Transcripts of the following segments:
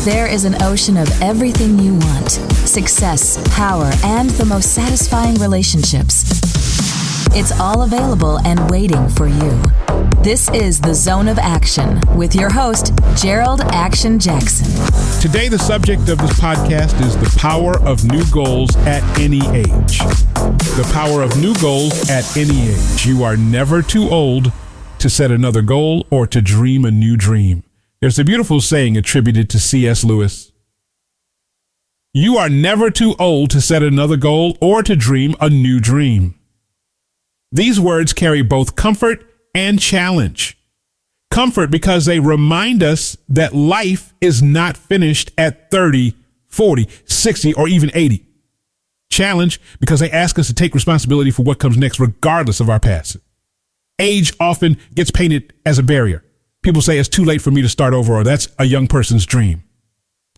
There is an ocean of everything you want: success, power, and the most satisfying relationships. It's all available and waiting for you. This is The Zone of Action with your host, Jerold Action Jackson. Today, the subject of this podcast is the power of new goals at any age. The power of new goals at any age. You are never too old to set another goal or to dream a new dream. There's a beautiful saying attributed to C.S. Lewis. You are never too old to set another goal or to dream a new dream. These words carry both comfort and challenge. Comfort because they remind us that life is not finished at 30, 40, 60, or even 80. Challenge because they ask us to take responsibility for what comes next, regardless of our past. Age often gets painted as a barrier. People say it's too late for me to start over, or that's a young person's dream.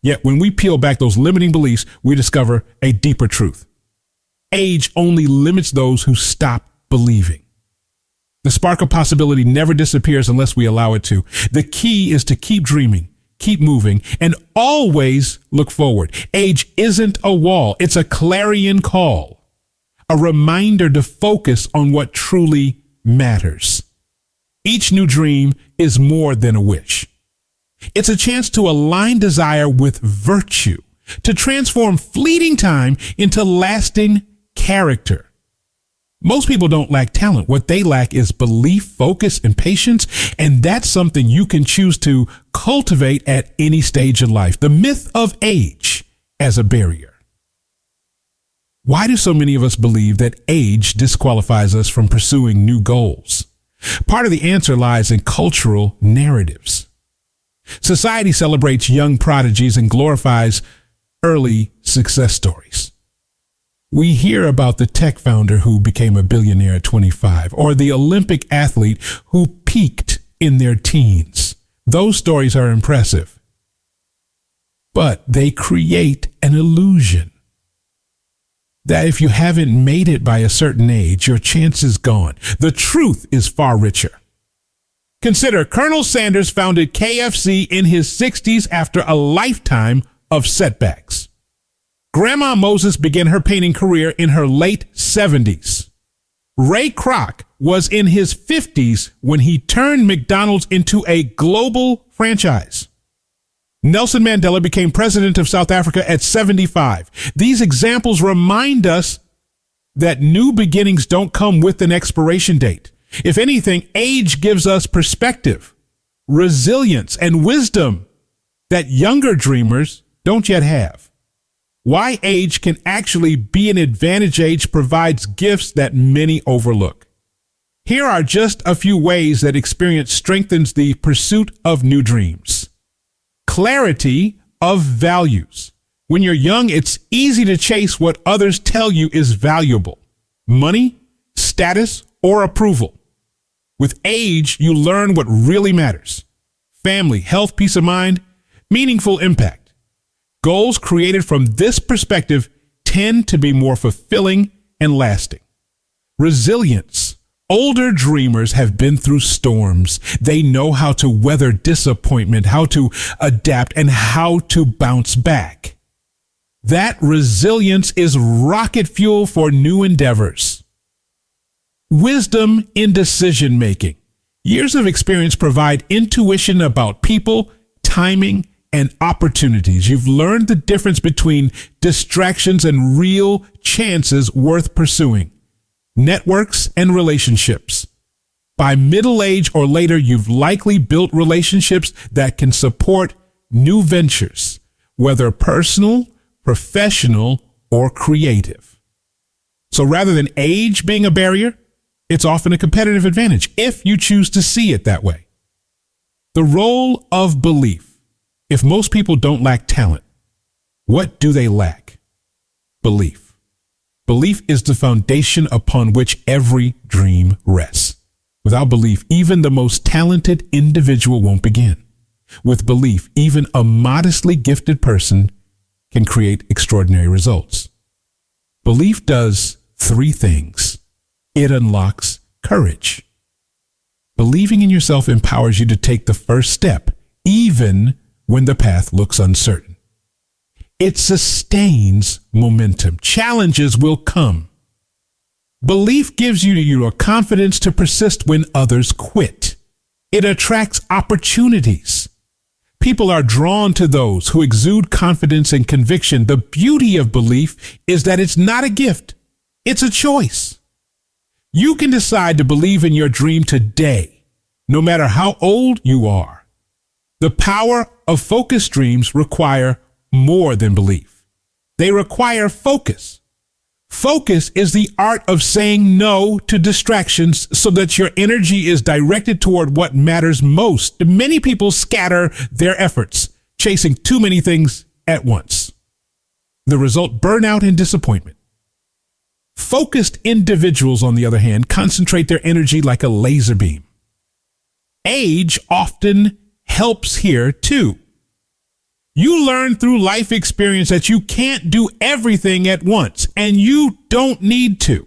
Yet when we peel back those limiting beliefs, we discover a deeper truth. Age only limits those who stop believing. The spark of possibility never disappears unless we allow it to. The key is to keep dreaming, keep moving, and always look forward. Age isn't a wall. It's a clarion call, a reminder to focus on what truly matters. Each new dream is more than a wish. It's a chance to align desire with virtue, to transform fleeting time into lasting character. Most people don't lack talent. What they lack is belief, focus, and patience, and that's something you can choose to cultivate at any stage in life. The myth of age as a barrier. Why do so many of us believe that age disqualifies us from pursuing new goals? Part of the answer lies in cultural narratives. Society celebrates young prodigies and glorifies early success stories. We hear about the tech founder who became a billionaire at 25, or the Olympic athlete who peaked in their teens. Those stories are impressive, but they create an illusion that if you haven't made it by a certain age, your chance is gone. The truth is far richer. Consider Colonel Sanders founded KFC in his 60s after a lifetime of setbacks. Grandma Moses began her painting career in her late 70s. Ray Kroc was in his 50s when he turned McDonald's into a global franchise. Nelson Mandela became president of South Africa at 75. These examples remind us that new beginnings don't come with an expiration date. If anything, age gives us perspective, resilience, and wisdom that younger dreamers don't yet have. Why age can actually be an advantage. Age provides gifts that many overlook. Here are just a few ways that experience strengthens the pursuit of new dreams. Clarity of values. When you're young, it's easy to chase what others tell you is valuable: money, status, or approval. With age, you learn what really matters: family, health, peace of mind, meaningful impact. Goals created from this perspective tend to be more fulfilling and lasting. Resilience. Older dreamers have been through storms. They know how to weather disappointment, how to adapt, and how to bounce back. That resilience is rocket fuel for new endeavors. Wisdom in decision making. Years of experience provide intuition about people, timing, and opportunities. You've learned the difference between distractions and real chances worth pursuing. Networks and relationships. By middle age or later, you've likely built relationships that can support new ventures, whether personal, professional, or creative. So rather than age being a barrier, it's often a competitive advantage if you choose to see it that way. The role of belief. If most people don't lack talent, what do they lack? Belief. Belief is the foundation upon which every dream rests. Without belief, even the most talented individual won't begin. With belief, even a modestly gifted person can create extraordinary results. Belief does three things. It unlocks courage. Believing in yourself empowers you to take the first step, even when the path looks uncertain. It sustains momentum. Challenges will come. Belief gives you your confidence to persist when others quit. It attracts opportunities. People are drawn to those who exude confidence and conviction. The beauty of belief is that it's not a gift. It's a choice. You can decide to believe in your dream today, no matter how old you are. The power of focused dreams require more than belief. They require focus. Focus is the art of saying no to distractions so that your energy is directed toward what matters most. Many people scatter their efforts, chasing too many things at once. The result, burnout and disappointment. Focused individuals, on the other hand, concentrate their energy like a laser beam. Age often helps here too. You learn through life experience that you can't do everything at once, and you don't need to.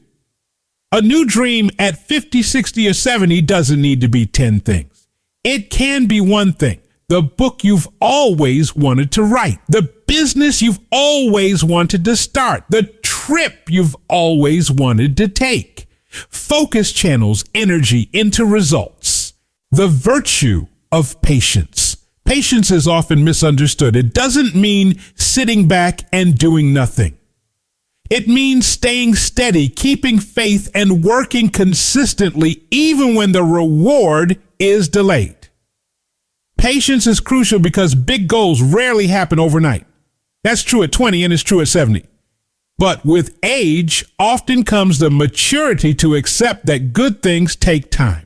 A new dream at 50, 60, or 70 doesn't need to be 10 things. It can be one thing: the book you've always wanted to write, the business you've always wanted to start, the trip you've always wanted to take. Focus channels energy into results. The virtue of patience. Patience is often misunderstood. It doesn't mean sitting back and doing nothing. It means staying steady, keeping faith, and working consistently even when the reward is delayed. Patience is crucial because big goals rarely happen overnight. That's true at 20 and it's true at 70. But with age often comes the maturity to accept that good things take time.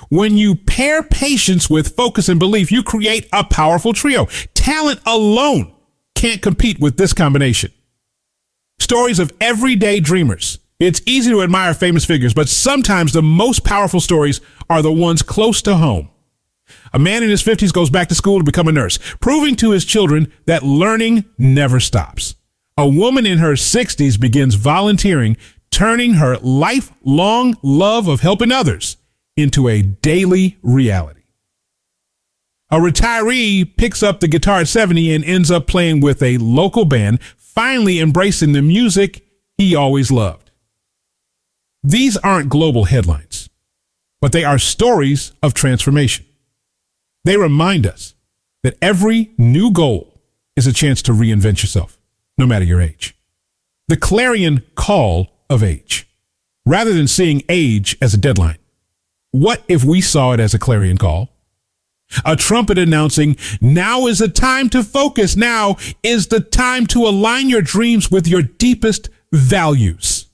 When you pair patience with focus and belief, you create a powerful trio. Talent alone can't compete with this combination. Stories of everyday dreamers. It's easy to admire famous figures, but sometimes the most powerful stories are the ones close to home. A man in his 50s goes back to school to become a nurse, proving to his children that learning never stops. A woman in her 60s begins volunteering, turning her lifelong love of helping others into a daily reality. A retiree picks up the guitar at 70 and ends up playing with a local band, finally embracing the music he always loved. These aren't global headlines, but they are stories of transformation. They remind us that every new goal is a chance to reinvent yourself, no matter your age. The clarion call of age. Rather than seeing age as a deadline, what if we saw it as a clarion call? A trumpet announcing, now is the time to focus. Now is the time to align your dreams with your deepest values.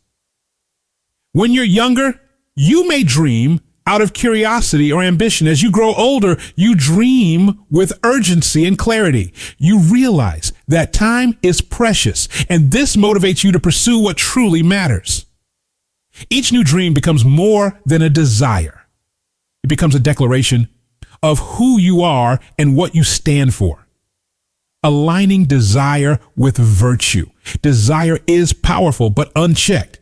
When you're younger, you may dream out of curiosity or ambition. As you grow older, you dream with urgency and clarity. You realize that time is precious, and this motivates you to pursue what truly matters. Each new dream becomes more than a desire. It becomes a declaration of who you are and what you stand for. Aligning desire with virtue. Desire is powerful, but unchecked,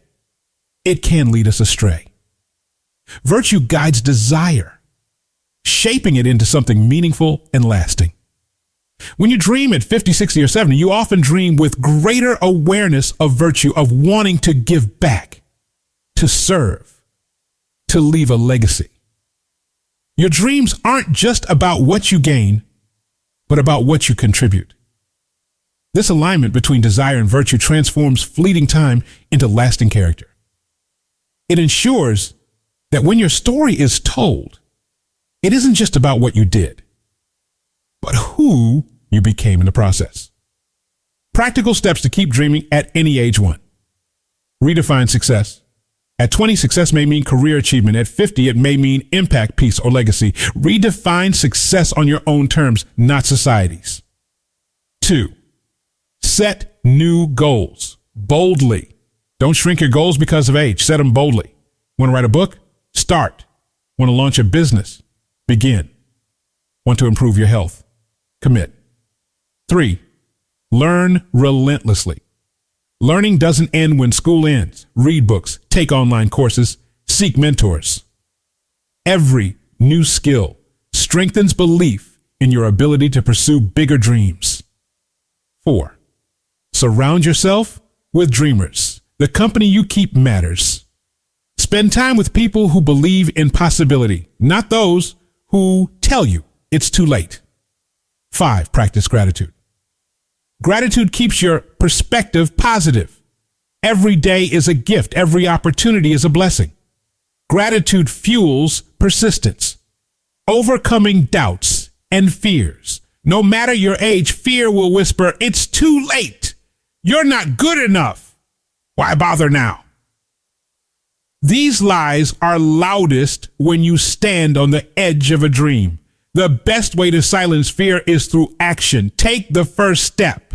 it can lead us astray. Virtue guides desire, shaping it into something meaningful and lasting. When you dream at 50, 60, or 70, you often dream with greater awareness of virtue, of wanting to give back, to serve, to leave a legacy. Your dreams aren't just about what you gain, but about what you contribute. This alignment between desire and virtue transforms fleeting time into lasting character. It ensures that when your story is told, it isn't just about what you did, but who you became in the process. Practical steps to keep dreaming at any age. 1. Redefine success. At 20, success may mean career achievement. At 50, it may mean impact, peace, or legacy. Redefine success on your own terms, not society's. 2. Set new goals boldly. Don't shrink your goals because of age. Set them boldly. Want to write a book? Start. Want to launch a business? Begin. Want to improve your health? Commit. 3. Learn relentlessly. Learning doesn't end when school ends. Read books, take online courses, seek mentors. Every new skill strengthens belief in your ability to pursue bigger dreams. 4. Surround yourself with dreamers. The company you keep matters. Spend time with people who believe in possibility, not those who tell you it's too late. 5. Practice gratitude. Gratitude keeps your perspective positive. Every day is a gift. Every opportunity is a blessing. Gratitude fuels persistence. Overcoming doubts and fears. No matter your age, fear will whisper, "It's too late. You're not good enough. Why bother now?" These lies are loudest when you stand on the edge of a dream. The best way to silence fear is through action. Take the first step.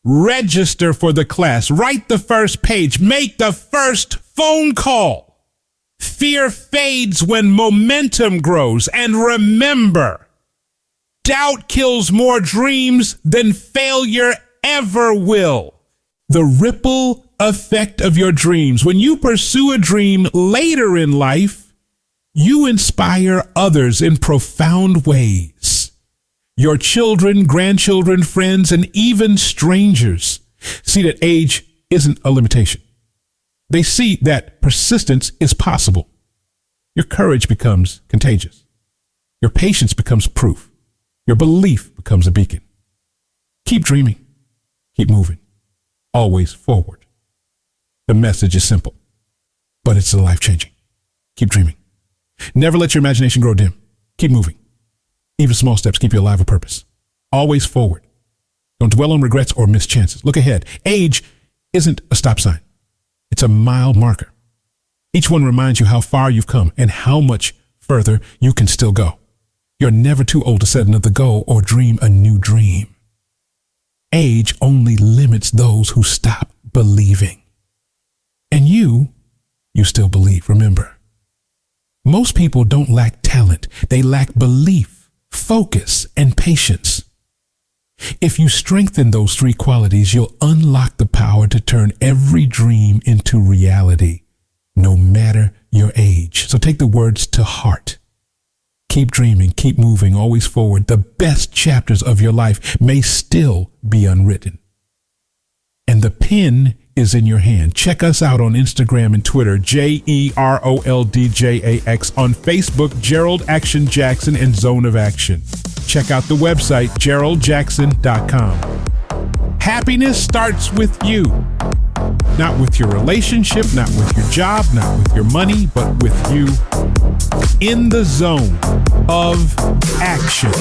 Register for the class. Write the first page. Make the first phone call. Fear fades when momentum grows. And remember, doubt kills more dreams than failure ever will. The ripple effect of your dreams. When you pursue a dream later in life, you inspire others in profound ways. Your children, grandchildren, friends, and even strangers see that age isn't a limitation. They see that persistence is possible. Your courage becomes contagious. Your patience becomes proof. Your belief becomes a beacon. Keep dreaming. Keep moving. Always forward. The message is simple, but it's life-changing. Keep dreaming. Never let your imagination grow dim. Keep moving. Even small steps keep you alive with purpose. Always forward. Don't dwell on regrets or missed chances. Look ahead. Age isn't a stop sign. It's a mile marker. Each one reminds you how far you've come and how much further you can still go. You're never too old to set another goal or dream a new dream. Age only limits those who stop believing. And you still believe. Remember, most people don't lack talent. They lack belief, focus, and patience. If you strengthen those 3 qualities, you'll unlock the power to turn every dream into reality, no matter your age. So take the words to heart. Keep dreaming, keep moving, always forward. The best chapters of your life may still be unwritten. And the pen is in your hand. Check us out on Instagram and Twitter, JeroldDjax. On Facebook, Jerold Action Jackson and Zone of Action. Check out the website, JeroldJackson.com. Happiness starts with you. Not with your relationship, not with your job, not with your money, but with you in the zone of action.